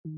Hey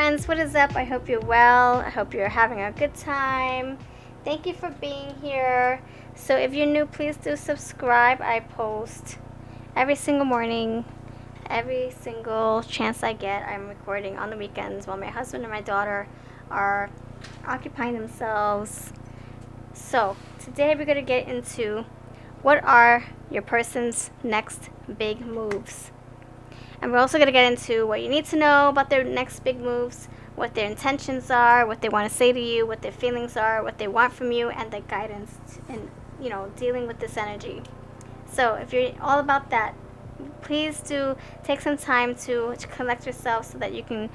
friends, what is up? I hope you're well. I hope you're having a good time. Thank you for being here. So if you're new, please do subscribe. I post every single morning, every single chance I get. I'm recording on the weekends while my husband and my daughter are occupying themselves. So today we're going to get into what are your person's next big moves. And we're also going to get into what you need to know about their next big moves, what their intentions are, what they want to say to you, what their feelings are, what they want from you, and the guidance in, dealing with this energy. So if you're all about that, please do take some time to collect yourself so that you can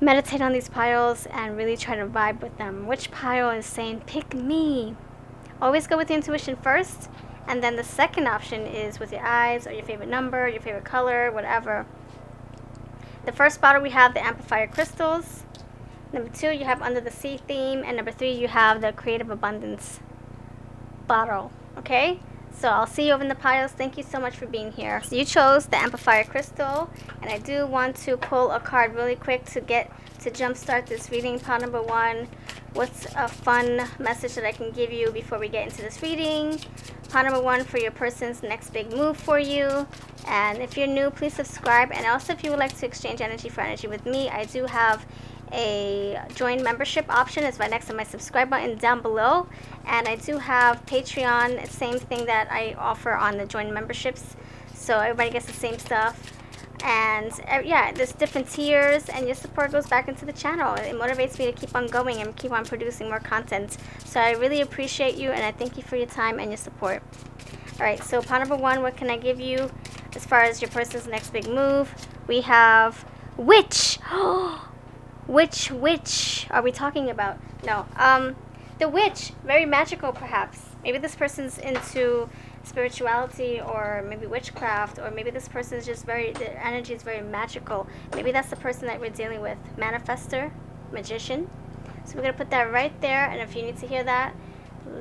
meditate on these piles and really try to vibe with them. Which pile is saying, pick me? Always go with the intuition first. And then the second option is with your eyes or your favorite number, your favorite color, whatever. The first bottle we have the amplifier crystals. Number 2 you have under the sea theme. And number 3 you have the creative abundance bottle. Okay? So I'll see you over in the piles. Thank you so much for being here. So you chose the amplifier crystal. And I do want to pull a card really quick to jumpstart this reading. Pile number 1. What's a fun message that I can give you before we get into this reading? Pile number 1 for your person's next big move for you. And if you're new, please subscribe. And also if you would like to exchange energy for energy with me, I do have a join membership option. It's right next to my subscribe button down below. And I do have Patreon, same thing that I offer on the join memberships. So everybody gets the same stuff. And yeah, there's different tiers, and your support goes back into the channel. It motivates me to keep on going and keep on producing more content. So I really appreciate you, and I thank you for your time and your support. Alright, so pile number 1, what can I give you as far as your person's next big move? We have witch. Which are we talking about? No, the witch, very magical perhaps. Maybe this person's into spirituality, or maybe witchcraft, or maybe this person is just their energy is very magical. Maybe that's the person that we're dealing with. Manifester, magician. So we're going to put that right there, and if you need to hear that,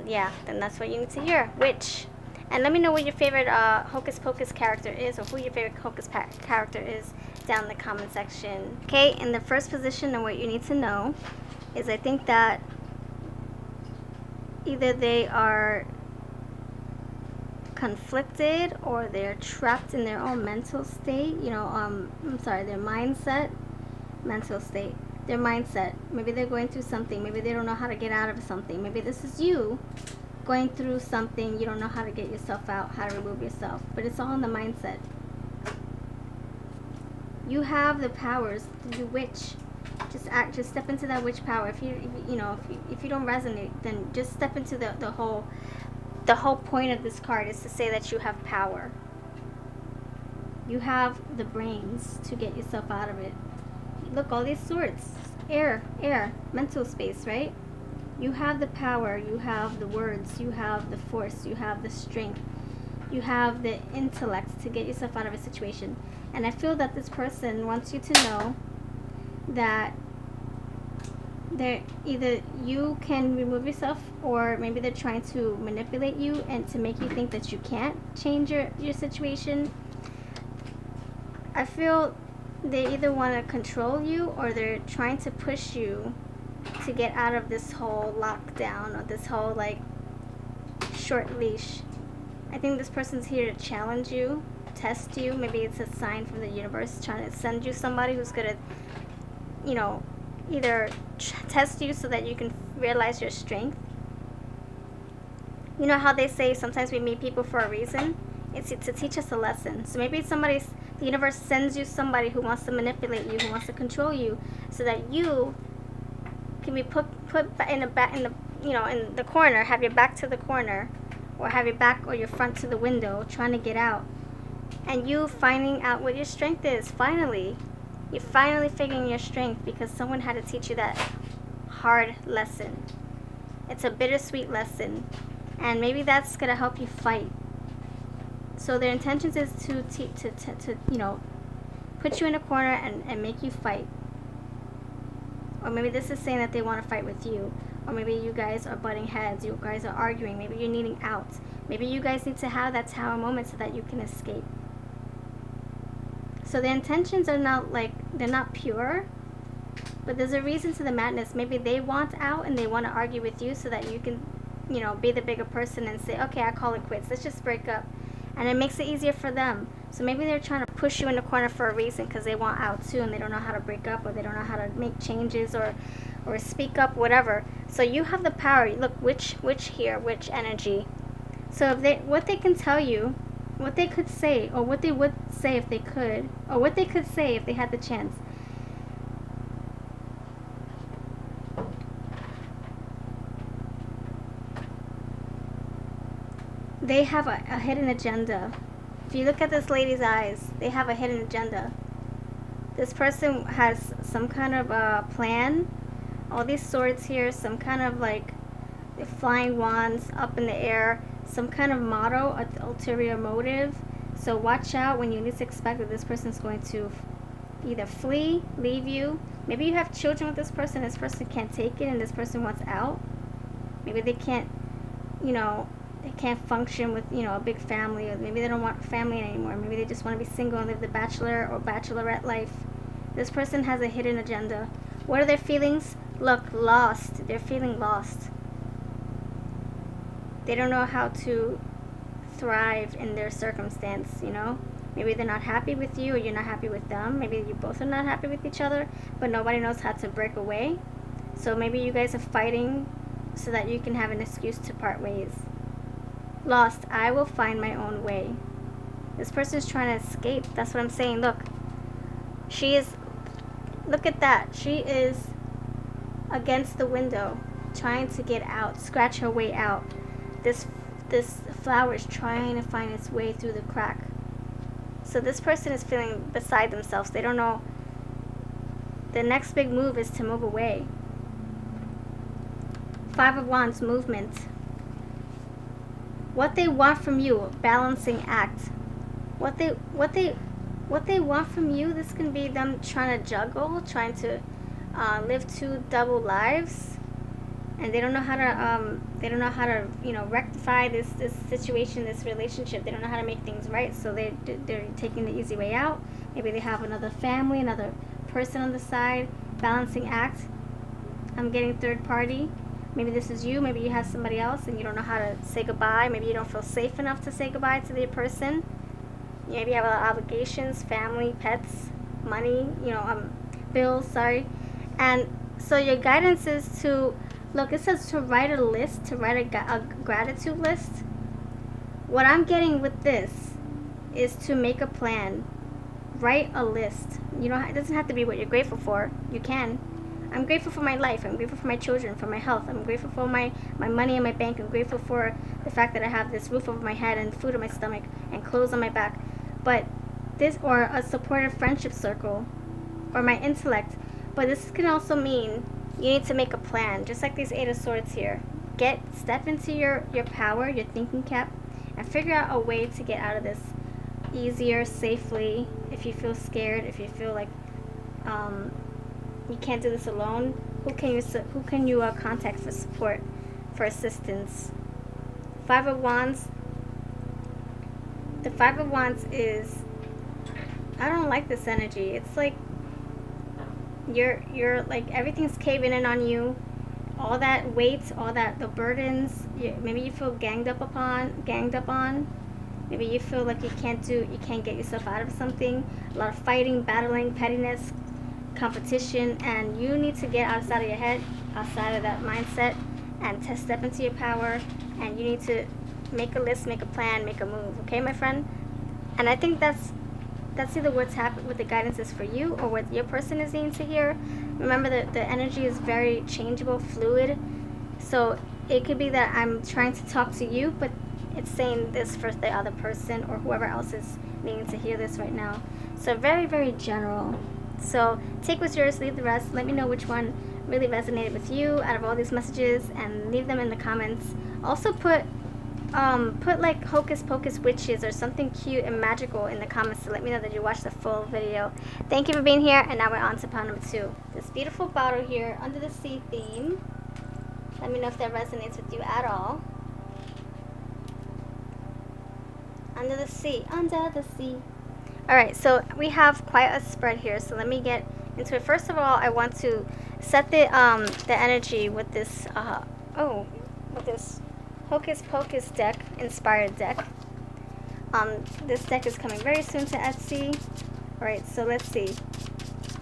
yeah, then that's what you need to hear. Witch. And let me know what your favorite Hocus Pocus character is, or who your favorite Hocus character is down in the comment section. Okay, in the first position, and what you need to know is I think that either they are conflicted or they're trapped in their own mental state, their mindset, mental state, their mindset. Maybe they're going through something. Maybe they don't know how to get out of something. Maybe this is you going through something. You don't know how to get yourself out, how to remove yourself. But it's all in the mindset. You have the powers to do witch. Just step into that witch power. If you don't resonate, then just step into the whole point of this card is to say that you have power. You have the brains to get yourself out of it. Look, all these swords. Air, mental space, right? You have the power, you have the words, you have the force, you have the strength, you have the intellect to get yourself out of a situation. And I feel that this person wants you to know that either you can remove yourself, or maybe they're trying to manipulate you and to make you think that you can't change your situation. I feel they either want to control you, or they're trying to push you to get out of this whole lockdown, or this whole short leash. I think this person's here to challenge you, test you. Maybe it's a sign from the universe trying to send you somebody who's gonna either test you so that you can realize your strength. You know how they say sometimes we meet people for a reason? It's to teach us a lesson. So maybe the universe sends you somebody who wants to manipulate you, who wants to control you, so that you can be put in the corner, have your back to the corner, or have your back or your front to the window, trying to get out. And you finding out what your strength is, finally. You're finally figuring your strength, because someone had to teach you that hard lesson. It's a bittersweet lesson. And maybe that's going to help you fight. So their intentions is to you know, put you in a corner and make you fight. Or maybe this is saying that they want to fight with you. Or maybe you guys are butting heads. You guys are arguing. Maybe you're needing out. Maybe you guys need to have that tower moment so that you can escape. So the intentions are not like, they're not pure. But there's a reason to the madness. Maybe they want out and they want to argue with you so that you can, you know, be the bigger person and say, okay, I call it quits. Let's just break up. And it makes it easier for them. So maybe they're trying to push you in the corner for a reason because they want out too and they don't know how to break up or they don't know how to make changes or speak up, whatever. So you have the power. Look, which energy. So if they, what they can tell you, what they could say, or what they would say if they could, or what they could say if they had the chance. They have a hidden agenda. If you look at this lady's eyes, they have a hidden agenda. This person has some kind of a plan. All these swords here, some kind of like flying wands up in the air, some kind of motto, an ulterior motive. So watch out when you least expect that this person is going to either flee, leave you. Maybe you have children with this person can't take it and this person wants out. Maybe they can't, you know, they can't function with, you know, a big family, or maybe they don't want family anymore. Maybe they just want to be single and live the bachelor or bachelorette life. This person has a hidden agenda. What are their feelings? Look, lost. They're feeling lost. They don't know how to thrive in their circumstance, you know? Maybe they're not happy with you or you're not happy with them. Maybe you both are not happy with each other, but nobody knows how to break away. So maybe you guys are fighting so that you can have an excuse to part ways. Lost. I will find my own way. This person is trying to escape. That's what I'm saying. Look. She is, look at that. She is against the window, trying to get out, scratch her way out. This flower is trying to find its way through the crack. So this person is feeling beside themselves. They don't know. The next big move is to move away. 5 of Wands, movement. What they want from you, balancing act. What they want from you, this can be them trying to juggle, trying to live 2 double lives, and they don't know how to you know, rectify this situation, this relationship. They don't know how to make things right, so they're taking the easy way out. Maybe they have another family, another person on the side, balancing act. I'm getting third party. Maybe this is you, maybe you have somebody else and you don't know how to say goodbye. Maybe you don't feel safe enough to say goodbye to the person. Maybe you have obligations, family, pets, money, you know, bills, sorry. And so your guidance is to, look, it says to write a list, to write a gratitude list. What I'm getting with this is to make a plan. Write a list. You know, it doesn't have to be what you're grateful for. You can. I'm grateful for my life. I'm grateful for my children, for my health. I'm grateful for my money in my bank. I'm grateful for the fact that I have this roof over my head and food in my stomach and clothes on my back. But this, or a supportive friendship circle, or my intellect. But this can also mean you need to make a plan, just like these 8 of Swords here. Step into your power, your thinking cap, and figure out a way to get out of this easier, safely. If you feel scared, if you feel like you can't do this alone, who can you contact for support, for assistance? 5 of Wands. The 5 of Wands is, I don't like this energy. It's like you're like everything's caving in on you. All that weight, all that, the burdens. Maybe you feel ganged up on. Maybe you feel like you can't get yourself out of something. A lot of fighting, battling, pettiness, competition, and you need to get outside of your head, outside of that mindset, and to step into your power. And you need to make a list, make a plan, make a move. Okay, my friend? And I think that's either what's happened, what the guidance is for you, or what your person is needing to hear. Remember that the energy is very changeable, fluid. So it could be that I'm trying to talk to you, but it's saying this for the other person or whoever else is needing to hear this right now. So very, very general. So take what's yours, leave the rest. Let me know which one really resonated with you out of all these messages, and leave them in the comments. Also put like hocus pocus witches or something cute and magical in the comments to let me know that you watched the full video. Thank you for being here, and now we're on to pile number 2. This beautiful bottle here, Under the Sea theme. Let me know if that resonates with you at all. Under the sea, under the sea. Alright, so we have quite a spread here, so let me get into it. First of all, I want to set the energy with this with this Hocus Pocus deck, inspired deck. This deck is coming very soon to Etsy. Alright, so let's see.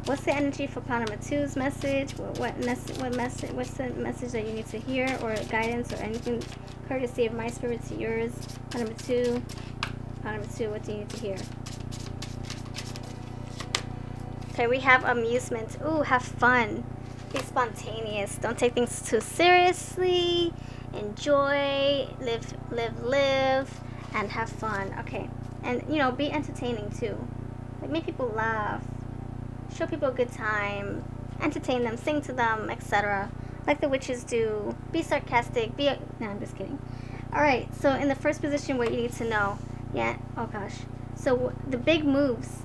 What's the energy for pile number 2's message? What's the message that you need to hear, or guidance, or anything courtesy of my spirit to yours? Pile number 2. Pile number 2, what do you need to hear? Okay, we have amusement. Ooh, have fun. Be spontaneous. Don't take things too seriously. Enjoy, live, and have fun. Okay, and you know, be entertaining too. Like, make people laugh, show people a good time, entertain them, sing to them, etc. Like the witches do. Be sarcastic. No, I'm just kidding. All right. So in the first position, what you need to know. Yeah. Oh gosh. So the big moves.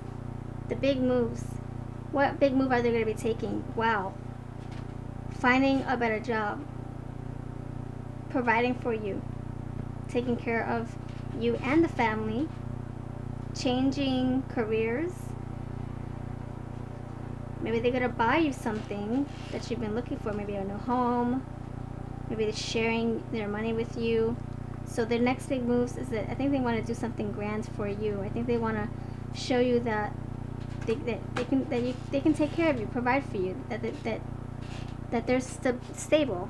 The big moves. What big move are they going to be taking? Wow. Finding a better job. Providing for you. Taking care of you and the family. Changing careers. Maybe they're going to buy you something that you've been looking for. Maybe a new home. Maybe they're sharing their money with you. So their next big moves is that I think they want to do something grand for you. I think they want to show you that they can take care of you, provide for you, that they're stable,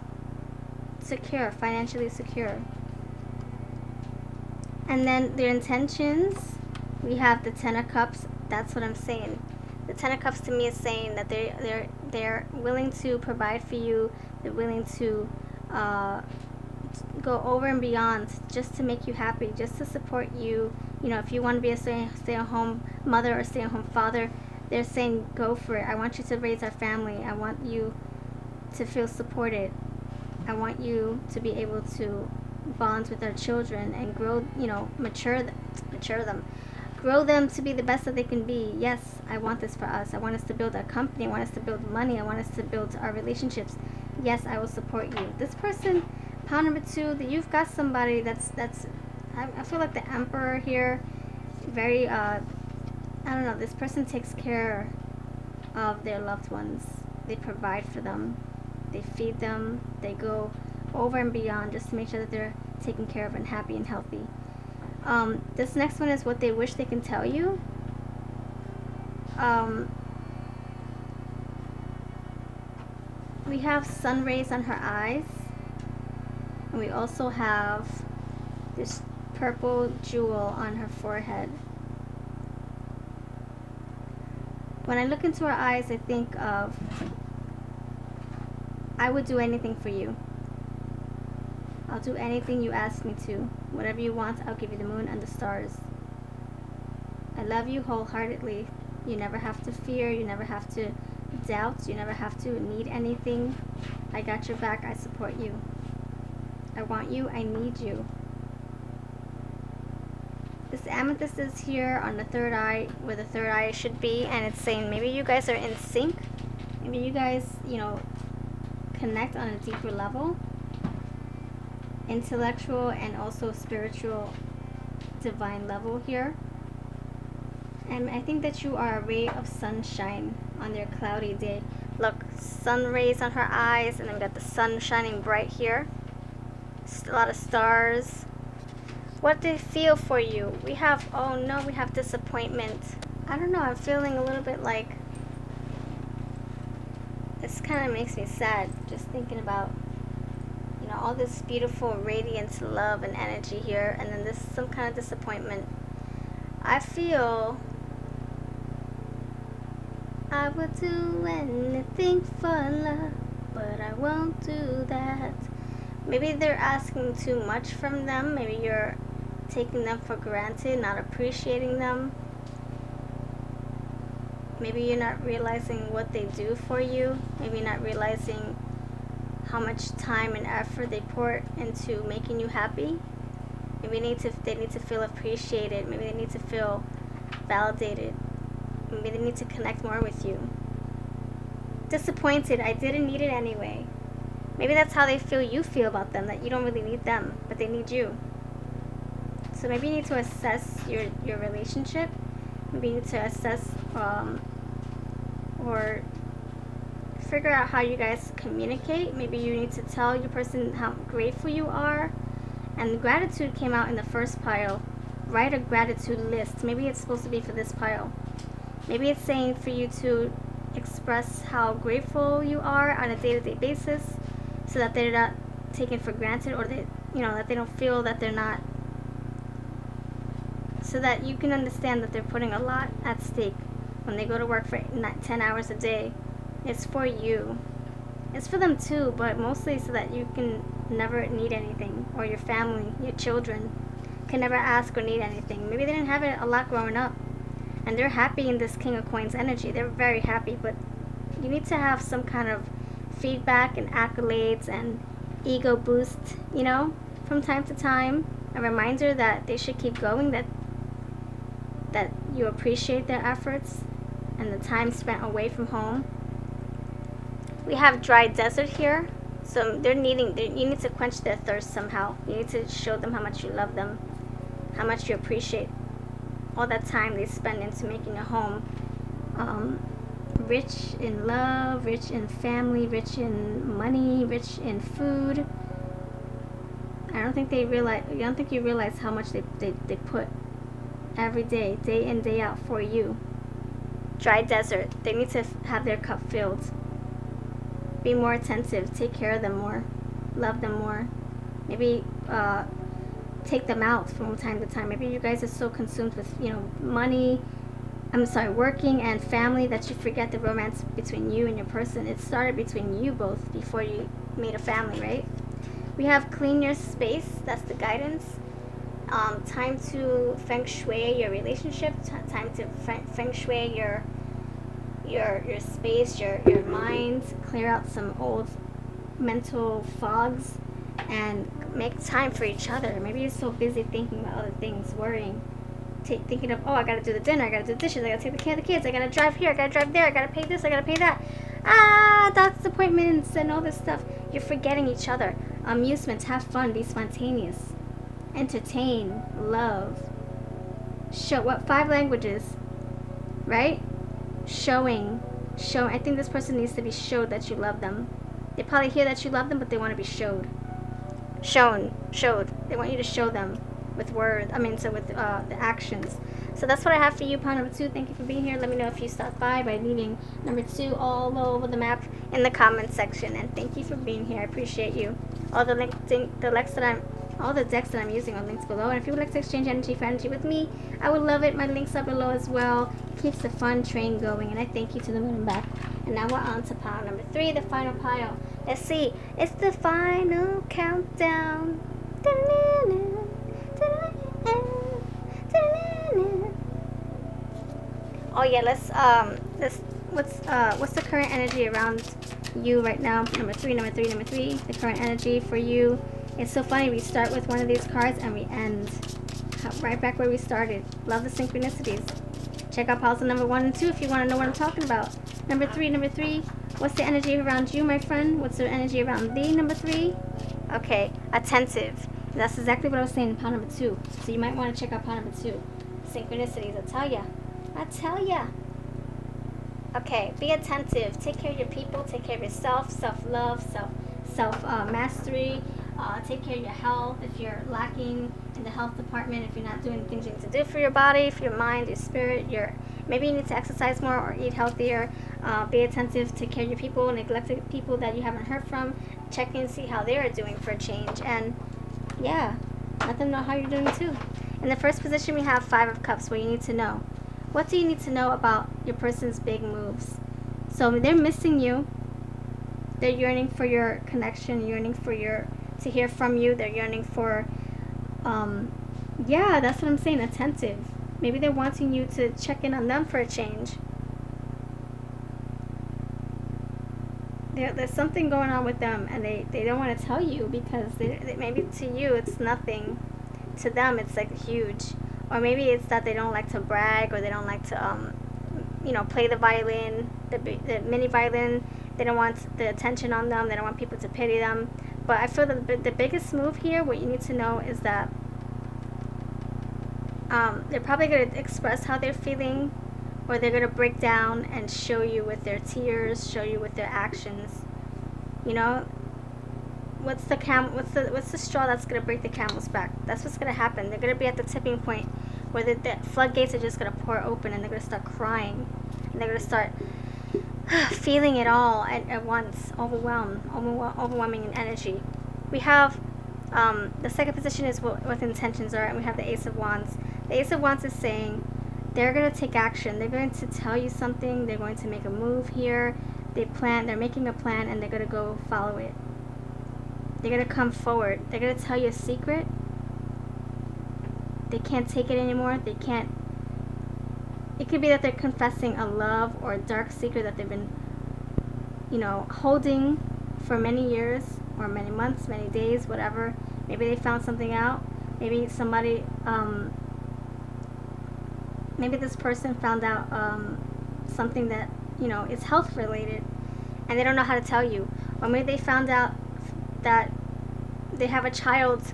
secure, financially secure. And then their intentions, we have the Ten of Cups. That's what I'm saying. The Ten of Cups to me is saying that they're willing to provide for you. They're willing to go over and beyond just to make you happy, just to support you. You know, if you want to be a stay-at-home mother or stay-at-home father, they're saying go for it. I want you to raise our family. I want you to feel supported. I want you to be able to bond with our children and grow, you know, mature them. Grow them to be the best that they can be. Yes, I want this for us. I want us to build our company. I want us to build money. I want us to build our relationships. Yes, I will support you. This person, pile number 2, that you've got somebody that's I feel like the Emperor here. Very I don't know, this person takes care of their loved ones. They provide for them. They feed them. They go over and beyond just to make sure that they're taken care of and happy and healthy. This next one is what they wish they can tell you. We have sun rays on her eyes. And we also have this purple jewel on her forehead. When I look into her eyes, I think of, I would do anything for you. I'll do anything you ask me to. Whatever you want, I'll give you the moon and the stars. I love you wholeheartedly. You never have to fear. You never have to doubt. You never have to need anything. I got your back. I support you. I want you. I need you. This amethyst is here on the third eye, where the third eye should be, and it's saying maybe you guys are in sync. Maybe you guys, you know, connect on a deeper level. Intellectual and also spiritual, divine level here. And I think that you are a ray of sunshine on their cloudy day. Look, sun rays on her eyes, and then we got the sun shining bright here. A lot of stars. What do they feel for you? We have, oh no, we have disappointment. I don't know, I'm feeling a little bit like, this kind of makes me sad just thinking about, you know, all this beautiful radiance, love, and energy here, and then this some kind of disappointment. I feel I would do anything for love, but I won't do that. Maybe they're asking too much from them. Maybe you're taking them for granted, not appreciating them. Maybe you're not realizing what they do for you. Maybe you're not realizing how much time and effort they pour into making you happy. Maybe they need to feel appreciated. Maybe they need to feel validated. Maybe they need to connect more with you. Disappointed, I didn't need it anyway. Maybe that's how they feel you feel about them, that you don't really need them, but they need you. So maybe you need to assess your relationship. Maybe you need to assess or figure out how you guys communicate. Maybe you need to tell your person how grateful you are. And gratitude came out in the first pile. Write a gratitude list. Maybe it's supposed to be for this pile. Maybe it's saying for you to express how grateful you are on a day-to-day basis, so that they're not taken for granted, or that they don't feel that they're not, so that you can understand that they're putting a lot at stake when they go to work for 10 hours a day. It's for you. It's for them too, but mostly so that you can never need anything, or your family, your children can never ask or need anything. Maybe they didn't have it a lot growing up, and they're happy in this King of Coins energy. They're very happy, but you need to have some kind of feedback and accolades and ego boost, from time to time. A reminder that they should keep going, that you appreciate their efforts and the time spent away from home. We have dry desert here, so you need to quench their thirst somehow. You need to show them how much you love them, how much you appreciate all that time they spend into making a home. Rich in love, rich in family, rich in money, rich in food. I don't think you realize how much they put every day in, day out for you. Dry desert. They need to have their cup filled. Be more attentive. Take care of them more. Love them more. Maybe take them out from time to time. Maybe you guys are so consumed with working and family, that you forget the romance between you and your person. It started between you both before you made a family, right? We have clean your space. That's the guidance. Time to feng shui your relationship. Time to feng shui your space, your mind. Clear out some old mental fogs and make time for each other. Maybe you're so busy thinking about other things, worrying, thinking of, I gotta do the dinner, I gotta do the dishes, I gotta take care of the kids, I gotta drive here, I gotta drive there, I gotta pay this, I gotta pay that. Doctor's appointments and all this stuff. You're forgetting each other. Amusements, have fun, be spontaneous, entertain, love, show. What 5 languages, right? Showing. I think this person needs to be showed that you love them. They probably hear that you love them, but they want to be showed. Showed. They want you to show them with words. With the actions. So that's what I have for you, pile number 2. Thank you for being here. Let me know if you stopped by leaving number 2 all over the map in the comment section. And thank you for being here. I appreciate you. All the decks that I'm using are linked below. And if you would like to exchange energy for energy with me, I would love it. My links are below as well. It keeps the fun train going. And I thank you to the moon and back. And now we're on to pile number 3, the final pile. Let's see. It's the final countdown. Oh yeah, what's the current energy around you right now? Number 3. The current energy for you. It's so funny, we start with one of these cards and we end right back where we started. Love the synchronicities. Check out piles number 1 and 2 if you want to know what I'm talking about. Number 3, what's the energy around you, my friend? What's the energy around thee, number 3? Okay, attentive. That's exactly what I was saying in pile number 2. So you might want to check out pile number 2. Synchronicities, I tell ya. Okay, be attentive. Take care of your people. Take care of yourself. Self-love, self-mastery. Take care of your health. If you're lacking in the health department, if you're not doing the things you need to do for your body, for your mind, your spirit, maybe you need to exercise more or eat healthier. Be attentive. Take care of your people. Neglected people that you haven't heard from. Check in and see how they are doing for a change. And yeah, let them know how you're doing too. In the first position, we have 5 of Cups, where you need to know. What do you need to know about your person's big moves? So they're missing you. They're yearning for your connection, yearning to hear from you. They're yearning for, that's what I'm saying, attentive. Maybe they're wanting you to check in on them for a change. there's something going on with them, and they don't want to tell you because maybe to you it's nothing, to them it's like huge, or maybe it's that they don't like to brag, or they don't like to play the violin, the mini violin. They don't want the attention on them. They don't want people to pity them. But I feel that the biggest move here, what you need to know is that they're probably going to express how they're feeling, or they're going to break down and show you with their tears, show you with their actions. What's the straw that's going to break the camel's back? That's what's going to happen. They're going to be at the tipping point where the floodgates are just going to pour open, and they're going to start crying, and they're going to start feeling it all at once, overwhelming in energy. We have the second position is what intentions are, and we have the Ace of Wands. The Ace of Wands is saying they're going to take action. They're going to tell you something. They're going to make a move here. They're making a plan, and they're going to go follow it. They're going to come forward. They're going to tell you a secret. They can't take it anymore. They can't. It could be that they're confessing a love or a dark secret that they've been, holding for many years, or many months, many days, whatever. Maybe they found something out. Maybe somebody, maybe this person found out something that, is health related, and they don't know how to tell you. Or maybe they found out that they have a child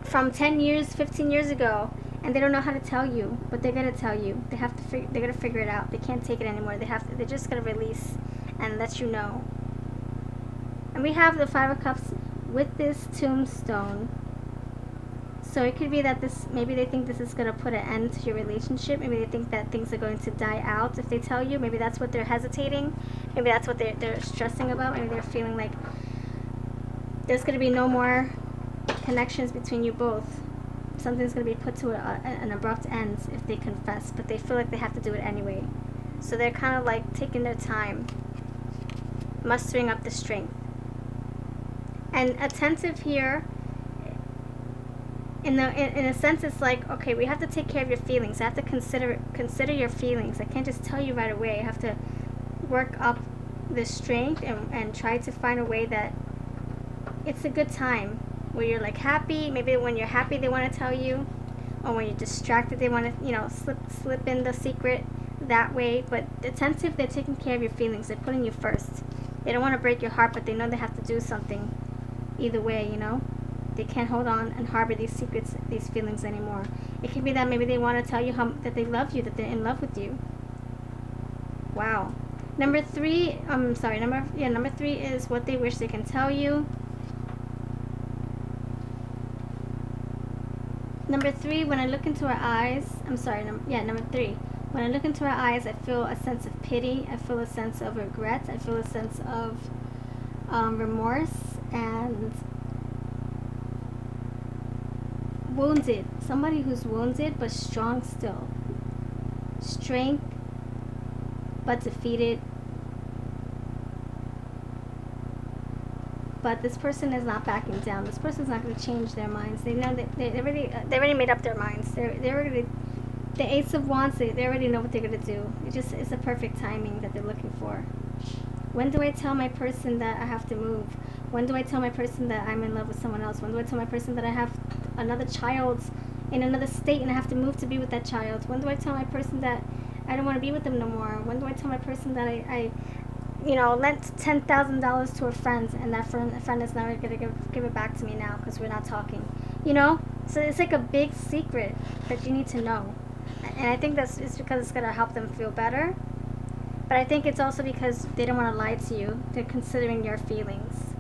from 10 years, 15 years ago, and they don't know how to tell you, but they're going to tell you. They're going to figure it out. They can't take it anymore. They're just going to release and let you know. And we have the Five of Cups with this tombstone. So it could be that maybe they think this is going to put an end to your relationship. Maybe they think that things are going to die out if they tell you. Maybe that's what they're hesitating. Maybe that's what they're stressing about. Maybe they're feeling like there's going to be no more connections between you both. Something's going to be put to an abrupt end if they confess, but they feel like they have to do it anyway. So they're kind of like taking their time, mustering up the strength. And attentive here, in a sense, it's like, okay, we have to take care of your feelings. I have to consider your feelings. I can't just tell you right away. I have to work up the strength and try to find a way that it's a good time, where you're like happy. Maybe when you're happy they want to tell you, or when you're distracted they want to slip in the secret that way. But attentive, they're taking care of your feelings. They're putting you first. They don't want to break your heart, but they know they have to do something either way. They can't hold on and harbor these secrets, these feelings anymore. It could be that maybe they want to tell you that they love you, that they're in love with you. Wow. Number three is what they wish they can tell you. Number three, when I look into her eyes, number three. When I look into her eyes, I feel a sense of pity. I feel a sense of regret. I feel a sense of remorse and wounded. Somebody who's wounded but strong still. Strength but defeated. But this person is not backing down. This person's not going to change their minds. They know that they already made up their minds. The Ace of Wands, they already know what they're going to do. It's the perfect timing that they're looking for. When do I tell my person that I have to move? When do I tell my person that I'm in love with someone else? When do I tell my person that I have another child in another state and I have to move to be with that child? When do I tell my person that I don't want to be with them no more? When do I tell my person that I lent $10,000 to a friend, and that friend is never going to give it back to me now because we're not talking? So it's like a big secret that you need to know. And I think it's because it's going to help them feel better. But I think it's also because they don't want to lie to you. They're considering your feelings.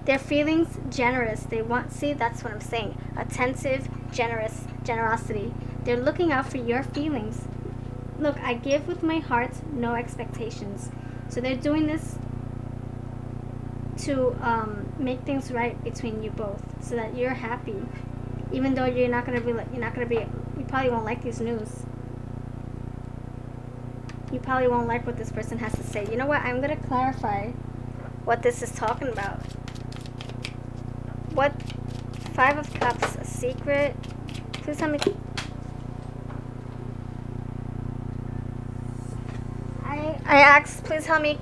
Their feelings, generous. That's what I'm saying. Attentive, generosity. They're looking out for your feelings. Look, I give with my heart, no expectations. So they're doing this to make things right between you both, so that you're happy, even though you probably won't like this news. You probably won't like what this person has to say. You know what? I'm gonna clarify what this is talking about. What? Five of Cups, a secret. Please tell me. I asked, please help me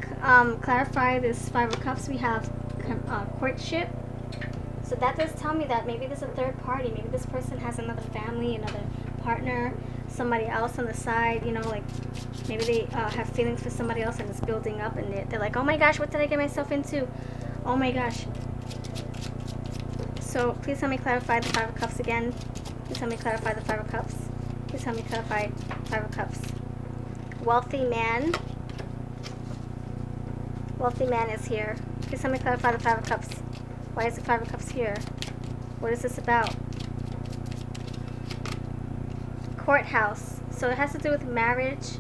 clarify this Five of Cups. We have courtship. So that does tell me that maybe there's a third party. Maybe this person has another family, another partner, somebody else on the side. You know, like maybe they have feelings for somebody else and it's building up, and they're like, oh my gosh, what did I get myself into? Oh my gosh. So please help me clarify the Five of Cups again. Please help me clarify the Five of Cups. Please help me clarify Five of Cups. Wealthy man. Wealthy man is here. Please help me clarify the Five of Cups. Why is the Five of Cups here? What is this about? Courthouse. So it has to do with marriage,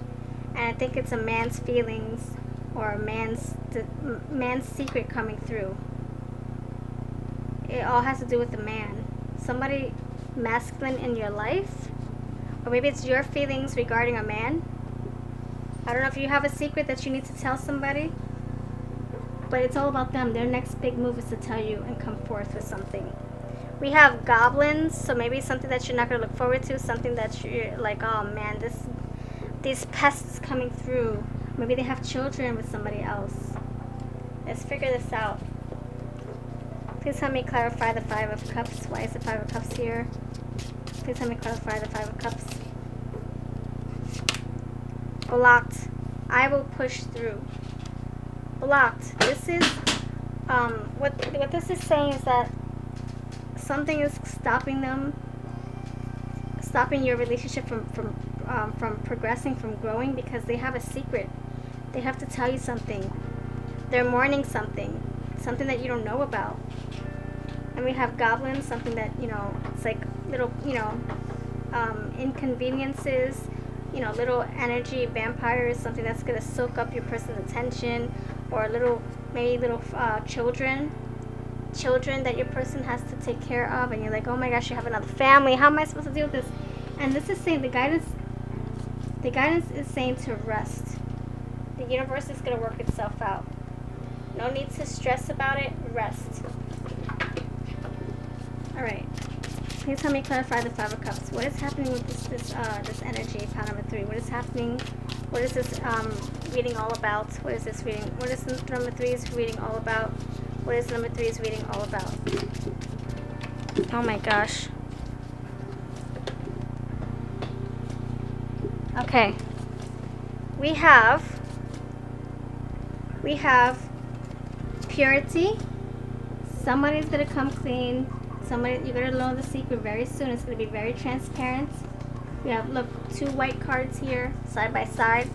and I think it's a man's feelings or a man's secret coming through. It all has to do with the man. Somebody masculine in your life, or maybe it's your feelings regarding a man. I don't know if you have a secret that you need to tell somebody, but it's all about them. Their next big move is to tell you and come forth with something. We have goblins, so maybe something that you're not going to look forward to, something that you're like, oh man, these pests coming through. Maybe they have children with somebody else. Let's figure this out. Please help me clarify the Five of Cups. Why is the Five of Cups here? Please help me clarify the Five of Cups. Blocked. I will push through. Blocked. This is what this is saying is that something is stopping them, stopping your relationship from progressing, from growing, because they have a secret. They have to tell you something. They're mourning something that you don't know about. And we have goblins, something that, you know, it's like little, you know, inconveniences, you know, little energy vampires, something that's going to soak up your person's attention, or maybe little children that your person has to take care of, and you're like, oh my gosh, you have another family, how am I supposed to deal with this? And this is saying, the guidance is saying to rest. The universe is going to work itself out. No need to stress about it. Rest. All right. Please help me clarify the Five of Cups. What is happening with this energy, pile number 3? What is happening? What is this reading all about? What is this reading? What is number 3's reading all about? What is number 3's reading all about? Oh my gosh. Okay. We have purity. Somebody's gonna come clean. You're gonna know the secret very soon. It's gonna be very transparent. We have, look, 2 white cards here, side by side.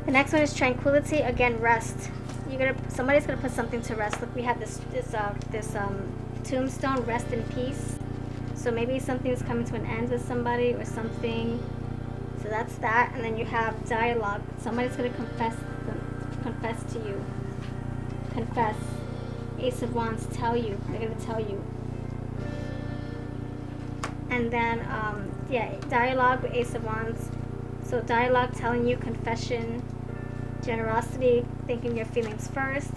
The next one is tranquility. Again, rest. Somebody's gonna put something to rest. Look, we have this tombstone, rest in peace. So maybe something's coming to an end with somebody or something. So that's that. And then you have dialogue. Somebody's gonna confess to you. Confess. Ace of Wands, tell you. They're going to tell you. And then, dialogue with Ace of Wands. So dialogue telling you, confession, generosity, thinking your feelings first.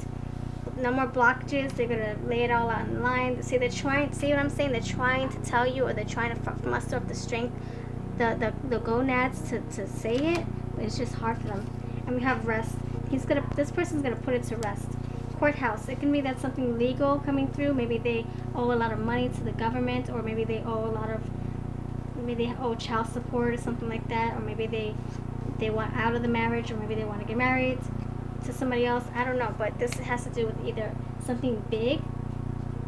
No more blockages. They're going to lay it all out in line. See what I'm saying? They're trying to tell you, or they're trying to muster up the strength, the gonads to say it, but it's just hard for them. And we have rest. This person's going to put it to rest. Courthouse. It can be that something legal coming through. Maybe they owe a lot of money to the government, or maybe they owe child support or something like that, or maybe they want out of the marriage, or maybe they want to get married to somebody else. I don't know, but this has to do with either something big,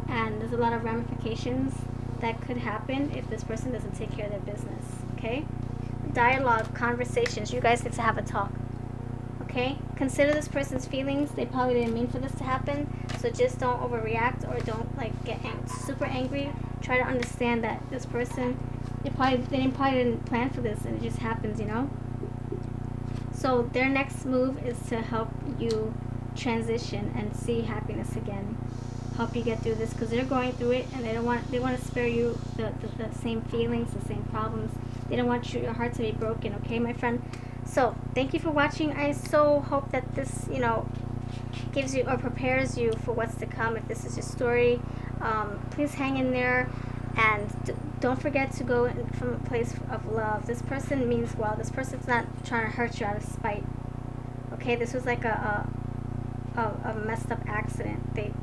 and there's a lot of ramifications that could happen if this person doesn't take care of their business. Okay? Dialogue, conversations. You guys get to have a talk. Okay? Consider this person's feelings. They probably didn't mean for this to happen. So just don't overreact, or don't get super angry. Try to understand that this person, they probably didn't plan for this, and it just happens, you know? So their next move is to help you transition and see happiness again. Help you get through this, because they're going through it, and they want to spare you the same feelings, the same problems. They don't want your heart to be broken, okay, my friend? So, thank you for watching. I so hope that this, you know, gives you or prepares you for what's to come. If this is your story, please hang in there, and don't forget to go from a place of love. This person means well. This person's not trying to hurt you out of spite. okay, this was like a messed up accident. They,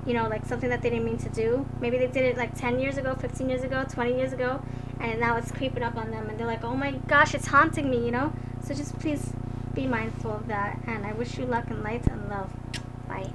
you know, like something that they didn't mean to do. Maybe they did it like 10 years ago, 15 years ago, 20 years ago, and now it's creeping up on them, and they're like, oh my gosh, it's haunting me, you know? So just please be mindful of that, and I wish you luck and light and love. Bye.